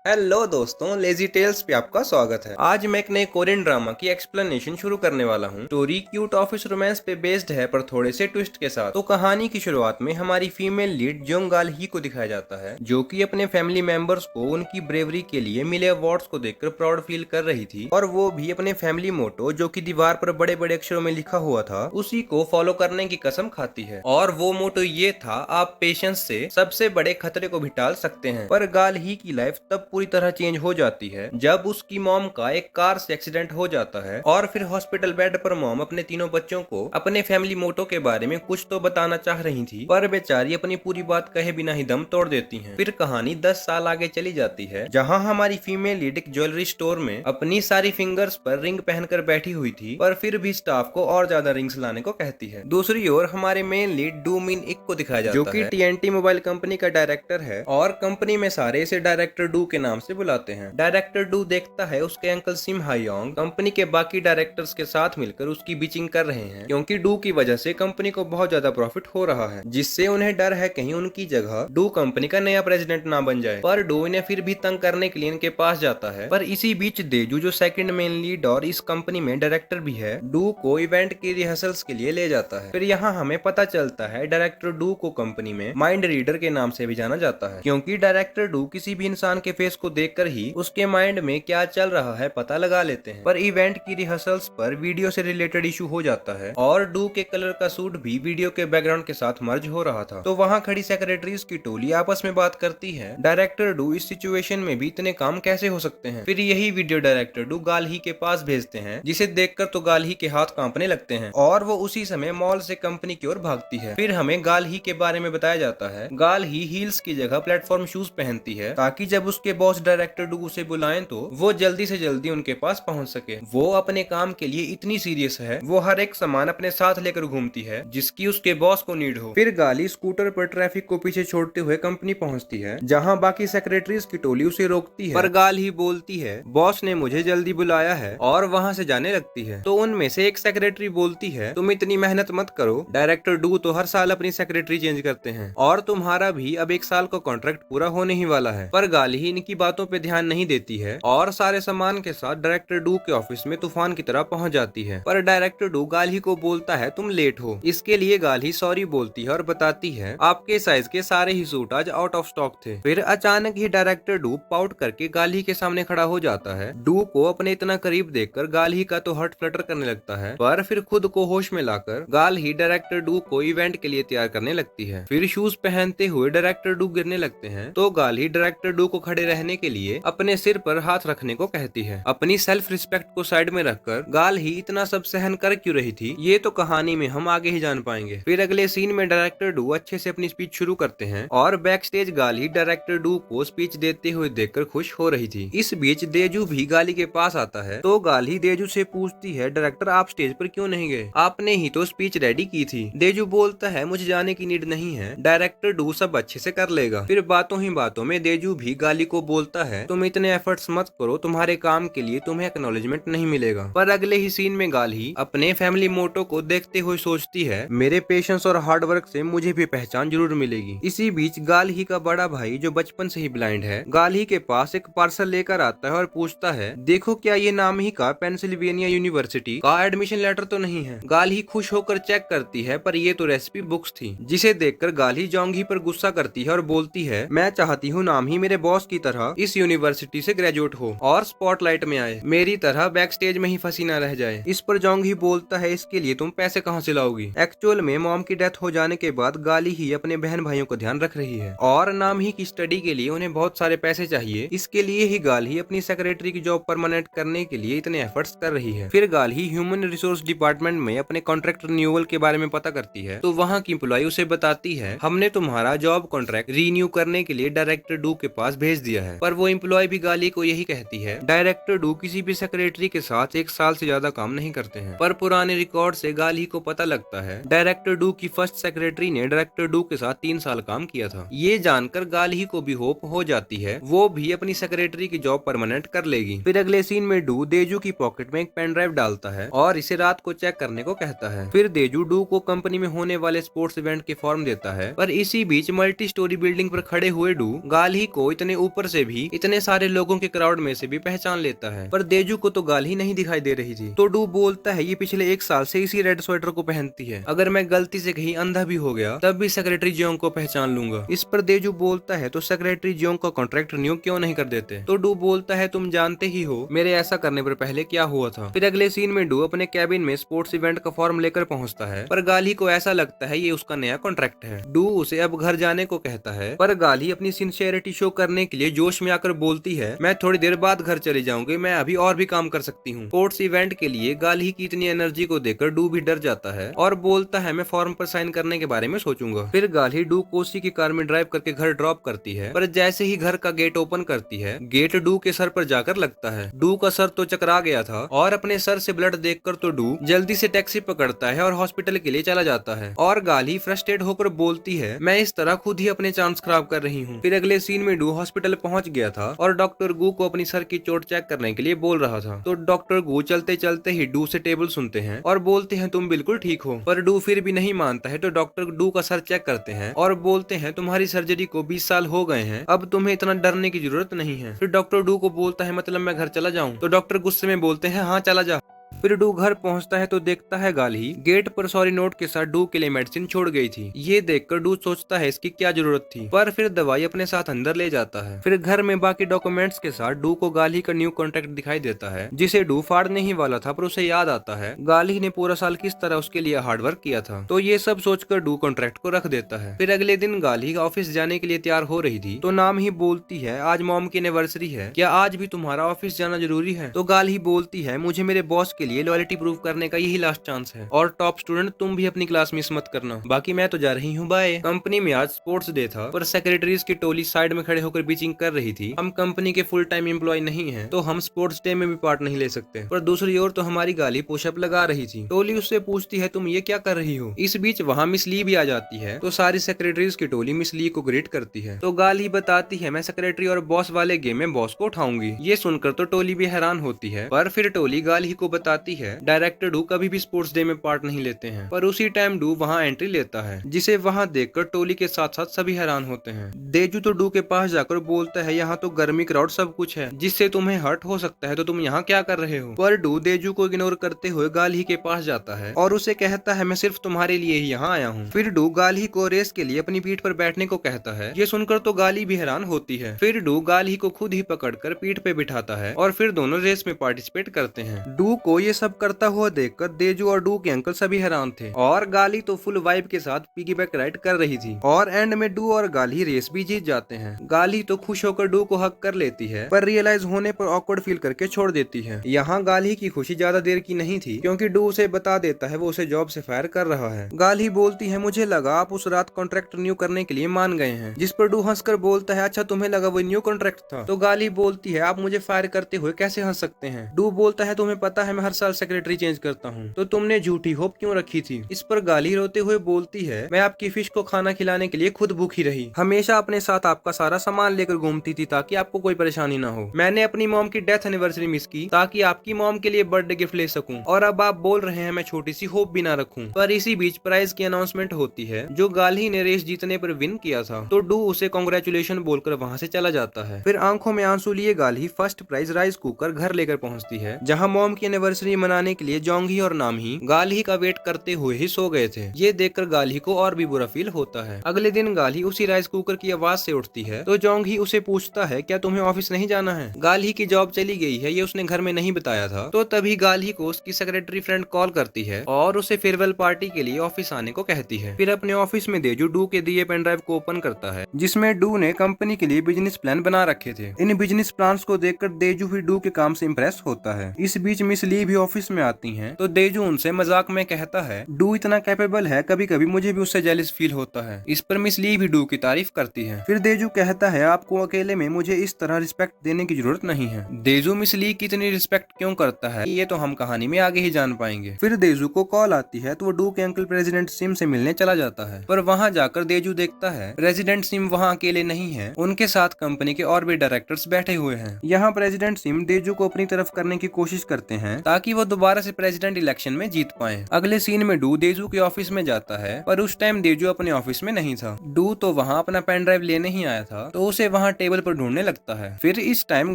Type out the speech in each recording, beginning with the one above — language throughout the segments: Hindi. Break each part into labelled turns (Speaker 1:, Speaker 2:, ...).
Speaker 1: हेलो दोस्तों, लेजी टेल्स पे आपका स्वागत है। आज मैं एक नए कोरियन ड्रामा की एक्सप्लेनेशन शुरू करने वाला हूँ। स्टोरी क्यूट ऑफिस रोमांस पे बेस्ड है, पर थोड़े से ट्विस्ट के साथ। तो कहानी की शुरुआत में हमारी फीमेल लीड जोंग गाल ही को दिखाया जाता है, जो कि अपने फैमिली मेंबर्स को उनकी ब्रेवरी के लिए मिले अवार्ड्स को देखकर प्राउड फील कर रही थी, और वो भी अपने फैमिली मोटो जो कि दीवार पर बड़े बड़े अक्षरों में लिखा हुआ था उसी को फॉलो करने की कसम खाती है। और वो मोटो ये था, आप पेशेंस से सबसे बड़े खतरे को भी टाल सकते हैं। पर गाल ही की लाइफ तब पूरी तरह चेंज हो जाती है जब उसकी मॉम का एक कार से एक्सीडेंट हो जाता है, और फिर हॉस्पिटल बेड पर मॉम अपने तीनों बच्चों को अपने फैमिली मोटो के बारे में कुछ तो बताना चाह रही थी, पर बेचारी अपनी पूरी बात कहे बिना ही दम तोड़ देती हैं। फिर कहानी 10 साल आगे चली जाती है, जहां हमारी फीमेल लीड एक ज्वेलरी स्टोर में अपनी सारी फिंगर्स पर रिंग पहनकर बैठी हुई थी, पर फिर भी स्टाफ को और ज्यादा रिंग्स लाने को कहती है। दूसरी ओर हमारे मेन लीड डू मिन इक को दिखाया जाता है, जो कि टीएनटी मोबाइल कंपनी का डायरेक्टर है, और कंपनी में सारे इसे डायरेक्टर डू के नाम से बुलाते हैं। डायरेक्टर डू देखता है उसके अंकल सिम हायोंग कंपनी के बाकी डायरेक्टर्स के साथ मिलकर उसकी बीचिंग कर रहे हैं, क्योंकि डू की वजह से कंपनी को बहुत ज्यादा प्रॉफिट हो रहा है, जिससे उन्हें डर है कहीं उनकी जगह डू कंपनी का नया प्रेसिडेंट ना बन जाए। पर डू इन्हें फिर भी तंग करने के लिए इनके पास जाता है। पर इसी बीच देजू, जो सेकंड मेन लीड और इस कंपनी में डायरेक्टर भी है, डू को इवेंट की रिहर्सल्स के लिए ले जाता है। फिर यहाँ हमें पता चलता है डायरेक्टर डू को कंपनी में माइंड रीडर के नाम से भी जाना जाता है, क्योंकि डायरेक्टर डू किसी भी इंसान के फेस को देखकर ही उसके माइंड में क्या चल रहा है पता लगा लेते हैं। पर इवेंट की रिहर्सल्स पर वीडियो से रिलेटेड इशू हो जाता है, और डू के कलर का सूट भी वीडियो के बैकग्राउंड के साथ मर्ज हो रहा था। तो वहाँ खड़ी सेक्रेटरीज की टोली आपस में बात करती है, डायरेक्टर डू इस सिचुएशन में भी इतने काम कैसे हो सकते हैं। फिर यही वीडियो डायरेक्टर डू गाल ही के पास भेजते हैं, जिसे देखकर तो गाल ही के हाथ कांपने लगते हैं, और वो उसी समय मॉल से कंपनी की ओर भागती है। फिर हमें गाल ही के बारे में बताया जाता है, गाल ही हील्स की जगह प्लेटफॉर्म शूज पहनती है, ताकि जब उसके बॉस डायरेक्टर डू उसे बुलाएं तो वो जल्दी से जल्दी उनके पास पहुंच सके। वो अपने काम के लिए इतनी सीरियस है, वो हर एक सामान अपने साथ लेकर घूमती है जिसकी उसके बॉस को नीड हो। फिर गाली स्कूटर पर ट्रैफिक को पीछे छोड़ते हुए कंपनी पहुंचती है, जहां बाकी सेक्रेटरीज की टोली उसे रोकती है, पर गाल ही बोलती है बॉस ने मुझे जल्दी बुलाया है, और वहां से जाने लगती है। तो उनमें से एक सेक्रेटरी बोलती है, तुम इतनी मेहनत मत करो, डायरेक्टर डू तो हर साल अपनी सेक्रेटरी चेंज करते हैं, और तुम्हारा भी अब 1 साल का कॉन्ट्रैक्ट पूरा होने ही वाला है। पर गाली ही इनकी बातों पे ध्यान नहीं देती है, और सारे सामान के साथ डायरेक्टर डू के ऑफिस में तूफान की तरह पहुंच जाती है। पर डायरेक्टर डू गाली को बोलता है तुम लेट हो। इसके लिए गाली सॉरी बोलती है और बताती है आपके साइज के सारे ही सूट आज आउट ऑफ स्टॉक थे। फिर अचानक ही डायरेक्टर डू पाउट करके गाली के सामने खड़ा हो जाता है। डू को अपने इतना करीब देखकर गाली का तो हार्ट फ्लटर करने लगता है, पर फिर खुद को होश में लाकर गाली डायरेक्टर डू को इवेंट के लिए तैयार करने लगती है। फिर शूज पहनते हुए डायरेक्टर डू गिरने लगते हैं, तो गाली डायरेक्टर डू को खड़े रहने के लिए अपने सिर पर हाथ रखने को कहती है। अपनी सेल्फ रिस्पेक्ट को साइड में रखकर गाल ही इतना सब सहन कर क्यों रही थी, ये तो कहानी में हम आगे ही जान पाएंगे। फिर अगले सीन में डायरेक्टर डू अच्छे से अपनी स्पीच शुरू करते हैं, और बैक स्टेज गाल ही डायरेक्टर डू को स्पीच देते हुए देखकर खुश हो रही थी। इस बीच देजू भी गाली के पास आता है, तो गाल ही देजू से पूछती है डायरेक्टर आप स्टेज पर क्यों नहीं गए, आपने ही तो स्पीच रेडी की थी। देजू बोलता है मुझे जाने की नीड नहीं है, डायरेक्टर डू सब अच्छे से कर लेगा। फिर बातों ही बातों में देजू भी गाली को बोलता है तुम इतने एफर्ट्स मत करो, तुम्हारे काम के लिए तुम्हें एक्नॉलेजमेंट नहीं मिलेगा। पर अगले ही सीन में गाली अपने फैमिली मोटो को देखते हुए सोचती है मेरे पेशेंस और हार्ड वर्क से मुझे भी पहचान जरूर मिलेगी। इसी बीच गाली का बड़ा भाई जो बचपन से ही ब्लाइंड है, गाली के पास एक पार्सल लेकर आता है और पूछता है देखो क्या ये नाम ही का पेंसिल्वेनिया यूनिवर्सिटी का एडमिशन लेटर तो नहीं है। गाली खुश होकर चेक करती है, पर ये तो रेसिपी बुक्स थी, जिसे देखकर गाली जोंगी पर गुस्सा करती है और बोलती है मैं चाहती हूँ नाम ही मेरे बॉस की तरह इस यूनिवर्सिटी से ग्रेजुएट हो और स्पॉटलाइट में आए, मेरी तरह बैक स्टेज में ही फंसी ना रह जाए। इस पर जोंगी बोलता है इसके लिए तुम पैसे कहाँ से लाओगी। एक्चुअल में मॉम की डेथ हो जाने के बाद गाली ही अपने बहन भाइयों का ध्यान रख रही है, और नाम ही की स्टडी के लिए उन्हें बहुत सारे पैसे चाहिए। इसके लिए ही गाली अपनी सेक्रेटरी की जॉब परमानेंट करने के लिए इतने एफर्ट्स कर रही है। फिर गाली ह्यूमन रिसोर्स डिपार्टमेंट में अपने कॉन्ट्रैक्ट रिन्यूअल के बारे में पता करती है, तो वहाँ की एम्प्लॉय उसे बताती है हमने तुम्हारा जॉब कॉन्ट्रैक्ट रीन्यू करने के लिए डायरेक्टर डू के पास भेज दिया है। पर वो एम्प्लॉय भी गाली को यही कहती है डायरेक्टर डू किसी भी सेक्रेटरी के साथ 1 साल से ज्यादा काम नहीं करते हैं। पर पुराने रिकॉर्ड से गाली को पता लगता है डायरेक्टर डू की फर्स्ट सेक्रेटरी ने डायरेक्टर डू के साथ 3 साल काम किया था। ये जानकर गाली को भी होप हो जाती है वो भी अपनी सेक्रेटरी की जॉब परमानेंट कर लेगी। फिर अगले सीन में डू देजू की पॉकेट में एक पेन ड्राइव डालता है और इसे रात को चेक करने को कहता है। फिर देजू डू को कंपनी में होने वाले स्पोर्ट्स इवेंट के फॉर्म देता है, पर इसी बीच मल्टी स्टोरी बिल्डिंग पर खड़े हुए डू गाली को इतने ऊपर से भी इतने सारे लोगों के क्राउड में से भी पहचान लेता है। पर देजू को तो गाल ही नहीं दिखाई दे रही थी। तो डू बोलता है ये पिछले 1 साल से इसी रेड स्वेटर को पहनती है, अगर मैं गलती से कहीं अंधा भी हो गया तब भी सेक्रेटरी जियोंग को पहचान लूंगा। इस पर देजू बोलता है तो सेक्रेटरी जियोंग का कॉन्ट्रैक्ट रिन्यू क्यों नहीं कर देते। तो डू बोलता है तुम जानते ही हो मेरे ऐसा करने पर पहले क्या हुआ था। फिर अगले सीन में डू अपने कैबिन में स्पोर्ट्स इवेंट का फॉर्म लेकर पहुंचता है, पर गाली को ऐसा लगता है ये उसका नया कॉन्ट्रैक्ट है। डू उसे अब घर जाने को कहता है, पर गाली अपनी सिंसियरिटी शो करने के लिए जोश में आकर बोलती है मैं थोड़ी देर बाद घर चली जाऊंगी, मैं अभी और भी काम कर सकती हूँ। स्पोर्ट्स इवेंट के लिए गाली की इतनी एनर्जी को देखकर डू भी डर जाता है और बोलता है मैं फॉर्म पर साइन करने के बारे में सोचूंगा। फिर गाली डू को उसी की कार में ड्राइव करके घर ड्रॉप करती है, पर जैसे ही घर का गेट ओपन करती है गेट डू के सर पर जाकर लगता है। डू का सर तो चकरा गया था और अपने सर से ब्लड देखकर तो डू जल्दी से टैक्सी पकड़ता है और हॉस्पिटल के लिए चला जाता है। और गाली फ्रस्ट्रेट होकर बोलती है मैं इस तरह खुद ही अपने चांस खराब कर रही हूँ। फिर अगले सीन में डू हॉस्पिटल पहुंच गया था और डॉक्टर गू को अपनी सर की चोट चेक करने के लिए बोल रहा था। तो डॉक्टर गू चलते चलते ही डू से टेबल सुनते हैं और बोलते हैं तुम बिल्कुल ठीक हो, पर डू फिर भी नहीं मानता है। तो डॉक्टर डू का सर चेक करते हैं और बोलते हैं तुम्हारी सर्जरी को 20 साल हो गए हैं, अब तुम्हें इतना डरने की जरूरत नहीं है। फिर डॉक्टर डू को बोलता है मतलब मैं घर चला जाऊं। तो डॉक्टर गुस्से में बोलते हैं हाँ चला जा। फिर डू घर पहुंचता है तो देखता है गाली गेट पर सॉरी नोट के साथ डू के लिए मेडिसिन छोड़ गई थी। ये देखकर डू सोचता है इसकी क्या जरूरत थी, पर फिर दवाई अपने साथ अंदर ले जाता है। फिर घर में बाकी डॉक्यूमेंट्स के साथ डू को गाली का न्यू कॉन्ट्रैक्ट दिखाई देता है, जिसे डू फाड़ने ही वाला था, पर उसे याद आता है गाली ने पूरा साल किस तरह उसके लिए हार्डवर्क किया था। तो ये सब सोचकर डू कॉन्ट्रैक्ट को रख देता है। फिर अगले दिन गाली ऑफिस जाने के लिए तैयार हो रही थी, तो नाम ही बोलती है आज मॉम की एनिवर्सरी है, क्या आज भी तुम्हारा ऑफिस जाना जरूरी है। तो गाली बोलती है मुझे मेरे बॉस के लिए लॉयल्टी प्रूव करने का यही लास्ट चांस है, और टॉप स्टूडेंट तुम भी अपनी क्लास मिस मत करना, बाकी मैं तो जा रही हूँ बाय। कंपनी में आज स्पोर्ट्स डे था, पर सेक्रेटरीज की टोली साइड में खड़े होकर बीचिंग कर रही थी हम कंपनी के फुल टाइम एम्प्लॉय नहीं है, तो हम स्पोर्ट्स डे में भी पार्ट नहीं ले सकते। पर दूसरी ओर तो हमारी गाली पुशअप लगा रही थी। टोली उससे पूछती है तुम ये क्या कर रही हो। इस बीच वहाँ मिस ली भी आ जाती है, तो सारी सेक्रेटरीज की टोली मिस ली को ग्रेट करती है। तो गाली बताती है मैं सेक्रेटरी और बॉस वाले गेम में बॉस को उठाऊंगी। ये सुनकर तो टोली भी हैरान होती है, पर फिर टोली गाली को बताती है डायरेक्टर डू कभी भी स्पोर्ट्स डे में पार्ट नहीं लेते हैं। पर उसी टाइम डू वहाँ एंट्री लेता है, जिसे वहाँ देखकर टोली के साथ साथ सभी हैरान होते हैं। देजू तो डू के पास जाकर बोलता है यहाँ तो गर्मी क्राउड सब कुछ है, जिससे तुम्हें हर्ट हो सकता है, तो तुम यहाँ क्या कर रहे हो। पर डू देजू को इग्नोर करते हुए गाली के पास जाता है और उसे कहता है मैं सिर्फ तुम्हारे लिए ही यहाँ आया हूँ। फिर डू गाली को रेस के लिए अपनी पीठ पर बैठने को कहता है। ये सुनकर तो गाली भी हैरान होती है। फिर डू गाली को खुद ही पकड़कर पीठ पे बिठाता है और फिर दोनों रेस में पार्टिसिपेट करते हैं। डू को ये सब करता हुआ देखकर देजू और डू के अंकल सभी हैरान थे, और गाली तो फुल वाइब के साथ पिगीबैक राइड कर रही थी, और एंड में डू और गाली रेस भी जीत जाते हैं। गाली तो खुश होकर डू को हक कर लेती है, पर रियलाइज होने पर ऑकवर्ड फील करके छोड़ देती है। यहाँ गाली की खुशी ज्यादा देर की नहीं थी, क्योंकि डू उसे बता देता है वो उसे जॉब से फायर कर रहा है। गाली बोलती है मुझे लगा आप उस रात कॉन्ट्रैक्ट रिन्यू करने के लिए मान गए हैं, जिस पर डू हंसकर बोलता है अच्छा तुम्हें लगा वो न्यू कॉन्ट्रैक्ट था। तो गाली बोलती है आप मुझे फायर करते हुए कैसे हंस सकते हैं। डू बोलता है तुम्हें पता है मैं हर साल सेक्रेटरी चेंज करता हूँ, तो तुमने झूठी होप क्यों रखी थी। इस पर गाली रोते हुए बोलती है मैं आपकी फिश को खाना खिलाने के लिए खुद भूखी रही, हमेशा अपने साथ आपका सारा सामान लेकर घूमती थी ताकि आपको कोई परेशानी ना हो। मैंने अपनी मॉम की डेथ एनिवर्सरी मिस की ताकि आपकी मॉम के लिए बर्थडे गिफ्ट ले सकूं, और अब आप बोल रहे हैं मैं छोटी सी होप भी ना रखूं। पर इसी बीच प्राइज की अनाउंसमेंट होती है जो गाली ने रेस जीतने पर विन किया था, तो डू उसे कांग्रेचुलेशन बोलकर वहां से चला जाता है। फिर आंखों में आंसू लिए गाली फर्स्ट प्राइज राइस कुकर घर लेकर पहुंचती है, जहां मॉम की एनिवर्सरी मनाने के लिए जोंगी और नामही गाली का वेट करते हुए ही सो गए थे। ये देखकर गाली को और भी बुरा फील होता है। अगले दिन गाली उसी राइस कुकर की आवाज से उठती है, तो जोंगी उसे पूछता है क्या तुम्हें ऑफिस नहीं जाना है। गाली की जॉब चली गई है, ये उसने घर में नहीं बताया था। तो तभी गाली को उसकी सेक्रेटरी फ्रेंड कॉल करती है और उसे फेयरवेल पार्टी के लिए ऑफिस आने को कहती है। फिर अपने ऑफिस में देजू डू के दिए पेन ड्राइव को ओपन करता है, जिसमें डू ने कंपनी के लिए बिजनेस प्लान बना रखे थे। इन बिजनेस प्लान को देखकर देजू भी डू के काम से इम्प्रेस होता है। इस बीच मिस ली भी ऑफिस में आती हैं, तो देजू उनसे मजाक में कहता है डू इतना कैपेबल है, कभी कभी मुझे भी उससे जेलस फील होता है। इस पर मिस ली भी डू की तारीफ करती है। फिर देजू कहता है आपको अकेले में मुझे इस तरह रिस्पेक्ट देने की जरूरत नहीं है। देजू मिस ली की इतनी रिस्पेक्ट क्यों करता है ये तो हम कहानी में आगे ही जान पाएंगे। फिर देजू को कॉल आती है, तो वो डू के अंकल प्रेसिडेंट सिम से मिलने चला जाता है, पर वहाँ जाकर देजू देखता है प्रेसिडेंट सिम वहाँ अकेले नहीं है, उनके साथ कंपनी के और भी डायरेक्टर्स बैठे हुए हैं। यहाँ प्रेसिडेंट सिम देजू को अपनी तरफ करने की कोशिश करते हैं ताकि ताकि वो दोबारा से प्रेसिडेंट इलेक्शन में जीत पाए। अगले सीन में डू देजू के ऑफिस में जाता है, पर उस टाइम देजू अपने ऑफिस में नहीं था। डू तो वहाँ अपना पेन ड्राइव लेने ही आया था, तो उसे वहाँ टेबल पर ढूंढने लगता है। फिर इस टाइम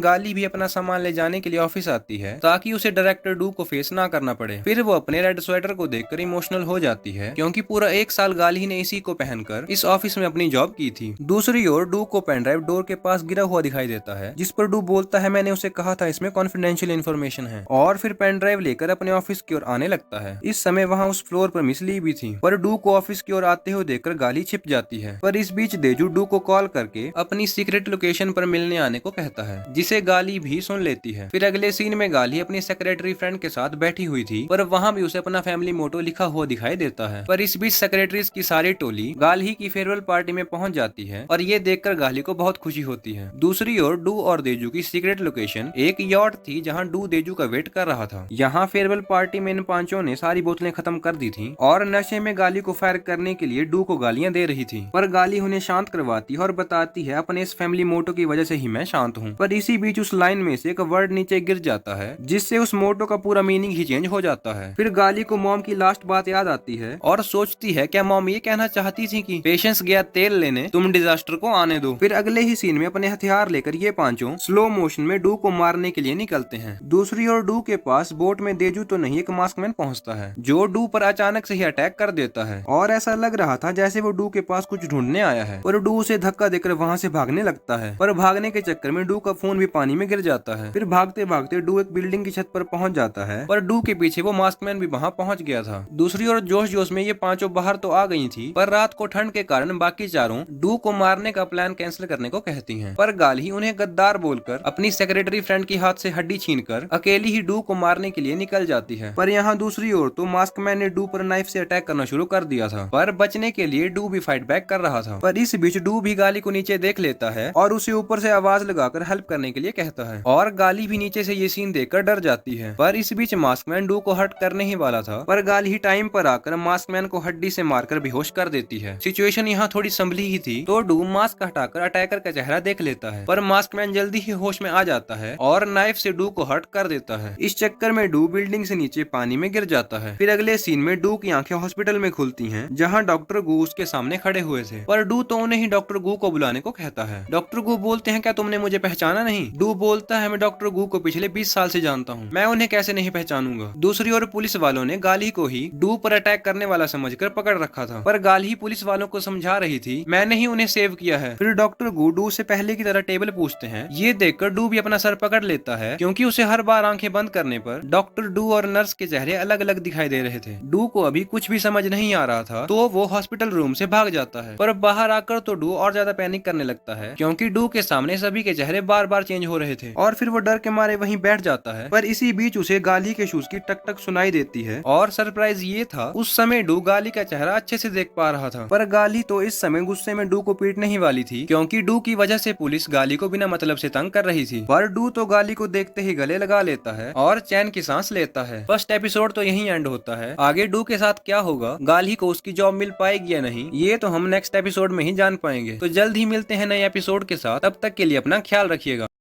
Speaker 1: गाली भी अपना सामान ले जाने के लिए ऑफिस आती है, ताकि उसे डायरेक्टर डू को फेस ना करना पड़े। फिर वो अपने रेड स्वेटर को देखकर इमोशनल हो जाती है, क्योंकि पूरा 1 साल गाली ने इसी को पहनकर इस ऑफिस में अपनी जॉब की थी। दूसरी ओर डू को पेन ड्राइव डोर के पास गिरा हुआ दिखाई देता है, जिस पर डू बोलता है, मैंने उसे कहा था इसमें कॉन्फिडेंशियल इन्फॉर्मेशन है, और फिर पेन ड्राइव लेकर अपने ऑफिस की ओर आने लगता है। इस समय वहाँ उस फ्लोर पर मिस ली भी थी, पर डू को ऑफिस की ओर आते हुए देखकर गाली छिप जाती है। पर इस बीच देजू डू को कॉल करके अपनी सीक्रेट लोकेशन पर मिलने आने को कहता है, जिसे गाली भी सुन लेती है। फिर अगले सीन में गाली अपनी सेक्रेटरी फ्रेंड के साथ बैठी हुई थी, पर वहाँ भी उसे अपना फैमिली मोटो लिखा हुआ दिखाई देता है। पर इस बीच सेक्रेटरीज की सारी टोली गाली की फेयरवेल पार्टी में पहुंच जाती है, और ये देखकर गाली को बहुत खुशी होती है। दूसरी ओर डू और देजू की सीक्रेट लोकेशन एक यॉट थी, जहाँ डू देजू का वेट कर रहा था। यहाँ फेयरवेल पार्टी में इन पांचों ने सारी बोतलें खत्म कर दी थी, और नशे में गाली को फायर करने के लिए डू को गालियां दे रही थी। पर गाली उन्हें शांत करवाती है और बताती है, अपने इस फैमिली मोटो की वजह से ही मैं शांत हूँ। पर इसी बीच उस लाइन में से एक वर्ड नीचे गिर जाता है, जिससे उस मोटो का पूरा मीनिंग ही चेंज हो जाता है। फिर गाली को मॉम की लास्ट बात याद आती है, और सोचती है, क्या मॉम ये कहना चाहती थी कि पेशेंस गया तेल लेने, तुम डिजास्टर को आने दो। फिर अगले ही सीन में अपने हथियार लेकर ये पांचों स्लो मोशन में डू को मारने के लिए निकलते हैं। दूसरी ओर डू के पास बोट में देजू तो नहीं, एक मास्कमैन पहुंचता है, जो डू पर अचानक से ही अटैक कर देता है, और ऐसा लग रहा था जैसे वो डू के पास कुछ ढूंढने आया है। पर डू उसे धक्का देकर वहाँ से भागने लगता है, पर भागने के चक्कर में डू का फोन भी पानी में गिर जाता है। फिर भागते भागते डू एक बिल्डिंग की छत पर पहुंच जाता है, पर डू के पीछे वो मास्कमैन भी वहाँ पहुंच गया था। दूसरी ओर जोश जोश में ये पांचों बाहर तो आ गई थी, पर रात को ठंड के कारण बाकी चारों डू को मारने का प्लान कैंसिल करने को कहती हैं। पर गाली उन्हें गद्दार बोलकर अपनी सेक्रेटरी फ्रेंड की हाथ से हड्डी छीनकर अकेली ही डू को मारने के लिए निकल जाती है। पर यहाँ दूसरी ओर तो मास्कमैन ने डू पर नाइफ से अटैक करना शुरू कर दिया था, पर बचने के लिए डू भी फाइट बैक कर रहा था। पर इस बीच डू भी गाली को नीचे देख लेता है, और उसे ऊपर से आवाज लगाकर हेल्प करने के लिए कहता है, और गाली भी नीचे से ये सीन देखकर डर जाती है। पर इस बीच मास्कमैन डू को हर्ट करने ही वाला था, पर गाली ही टाइम पर आकर मास्कमैन को हड्डी से मारकर बेहोश कर देती है। सिचुएशन यहाँ थोड़ी संभली ही थी, तो डू मास्क हटाकर अटैकर का चेहरा देख लेता है, पर मास्कमैन जल्दी ही होश में आ जाता है और नाइफ से डू को हर्ट कर देता है। इस चक्कर में डू बिल्डिंग से नीचे पानी में गिर जाता है। फिर अगले सीन में डू की आंखें हॉस्पिटल में खुलती हैं, जहां डॉक्टर गू उसके सामने खड़े हुए थे, पर डू तो उन्हें ही डॉक्टर गू को बुलाने को कहता है। डॉक्टर गू बोलते हैं, क्या तुमने मुझे पहचाना नहीं? डू बोलता है, मैं डॉक्टर गू को पिछले 20 साल से जानता हूँ, मैं उन्हें कैसे नहीं पहचानूंगा। दूसरी ओर पुलिस वालों ने गाली को ही डू पर अटैक करने वाला समझकर पकड़ रखा था, पर गाली पुलिस वालों को समझा रही थी, मैंने ही उन्हें सेव किया है। फिर डॉक्टर गू डू से पहले की तरह टेबल पूछते हैं। ये देखकर डू भी अपना सर पकड़ लेता है, क्योंकि उसे हर बार आंखें बंद करने पर डॉक्टर डू और नर्स के चेहरे अलग अलग दिखाई दे रहे थे। डू को अभी कुछ भी समझ नहीं आ रहा था, तो वो हॉस्पिटल रूम से भाग जाता है, पर बाहर आकर तो डू और ज्यादा पैनिक करने लगता है, क्योंकि डू के सामने सभी के चेहरे बार बार चेंज हो रहे थे, और फिर वो डर के मारे वहीं बैठ जाता है। पर इसी बीच उसे गाली के शूज की टक टक सुनाई देती है, और सरप्राइज ये था, उस समय डू गाली का चेहरा अच्छे से देख पा रहा था। पर गाली तो इस समय गुस्से में डू को पीटने ही वाली थी, क्योंकि डू की वजह से पुलिस गाली को बिना मतलब से तंग कर रही थी। पर डू तो गाली को देखते ही गले लगा लेता है और चैन की सांस लेता है। फर्स्ट एपिसोड तो यहीं एंड होता है। आगे डू के साथ क्या होगा, गाली को उसकी जॉब मिल पाएगी या नहीं, ये तो हम नेक्स्ट एपिसोड में ही जान पाएंगे। तो जल्द ही मिलते हैं नए एपिसोड के साथ, तब तक के लिए अपना ख्याल रखिएगा।